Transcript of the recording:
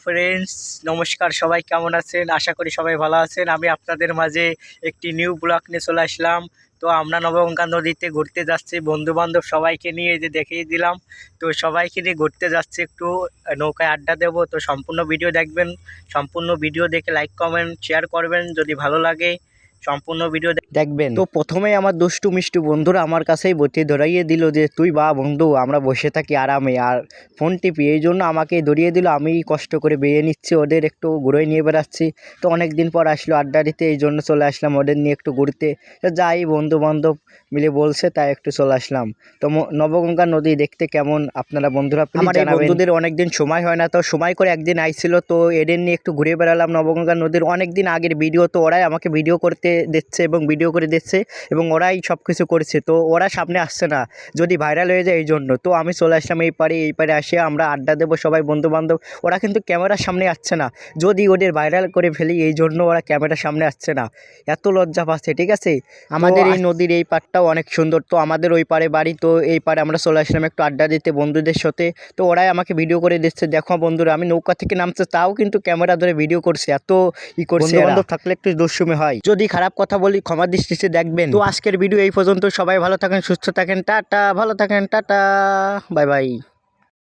Friends, নমস্কার। সবাই কেমন আছেন? আশা করি সবাই ভালো আছেন। আমি আপনাদের মাঝে একটি নিউ ব্লগ নিয়ে চলে আসলাম। তো আমরা নবগঙ্গা নদীতে ঘুরতে যাচ্ছি বন্ধুবান্ধব সবাইকে নিয়ে, যে দেখিয়ে দিলাম। তো সবাইকে নিয়ে ঘুরতে যাচ্ছি, একটু নৌকায় আড্ডা দেবো। তো সম্পূর্ণ ভিডিও দেখবেন, সম্পূর্ণ ভিডিও দেখে লাইক কমেন্ট শেয়ার করবেন যদি ভালো লাগে। সম্পূর্ণ ভিডিও দেখবেন। তো প্রথমেই আমার দুষ্টু মিষ্টু বন্ধুরা আমার কাছেই বটি ধরাইয়ে দিল যে তুই বা বন্ধু, আমরা বসে থাকি আরামে আর ফোন টিপি, এই জন্য আমাকে ধরিয়ে দিল। আমি কষ্ট করে বেয়ে নিচ্ছি, ওদের একটু ঘুরোয় নিয়ে বেড়াচ্ছি। তো অনেক দিন পর আসলো আড্ডা দিতে, এই জন্য চলে আসলাম ওদের নিয়ে একটু ঘুরতে। তো যাই, বন্ধু বান্ধব মিলে বলছে তাই একটু চলে আসলাম। তো নবগঙ্গা নদী দেখতে কেমন আপনারা বন্ধুরা প্লিজ জানাবেন। বন্ধুদের অনেকদিন সময় হয় না, তো সময় করে একদিন আইছিল, তো এদের নিয়ে একটু ঘুরে বেড়ালাম নবগঙ্গা নদীর। অনেক দিন আগের ভিডিও, তো ওরাই আমাকে ভিডিও করতে দিচ্ছে এবং ভিডিও করে দিচ্ছে এবং ওরাই সব কিছু করছে। তো ওরা সামনে আসছে না, যদি ভাইরাল হয়ে যায় এই জন্য। তো আমি চলে আসলাম এই পারে আসে আমরা আড্ডা দেবো সবাই বন্ধু বান্ধব। ওরা কিন্তু ক্যামেরার সামনে আসছে না, যদি ওদের ভাইরাল করে ফেলি এই জন্য ওরা ক্যামেরার সামনে আসছে না, এত লজ্জা পাচ্ছে। ঠিক আছে, আমাদের এই নদীর এই পাড়টাও অনেক সুন্দর। তো আমাদের ওই পারে বাড়ি, তো এই পারে আমরা চলে আসলাম একটু আড্ডা দিতে বন্ধুদের সাথে। তো ওরাই আমাকে ভিডিও করে দিচ্ছে। দেখো বন্ধুরা, আমি নৌকা থেকে নামছে তাও কিন্তু ক্যামেরা ধরে ভিডিও করছে, এত করছে। বন্ধু বান্ধব থাকলে একটু দুষ্টুমি হয়, যদি খারাপ কথা বলি ক্ষমা দৃষ্টিতে দেখবেন। তো আজকের ভিডিও এই পর্যন্ত। সবাই ভালো থাকেন, সুস্থ থাকেন, টাটা। ভালো থাকেন, টাটা, বাই বাই।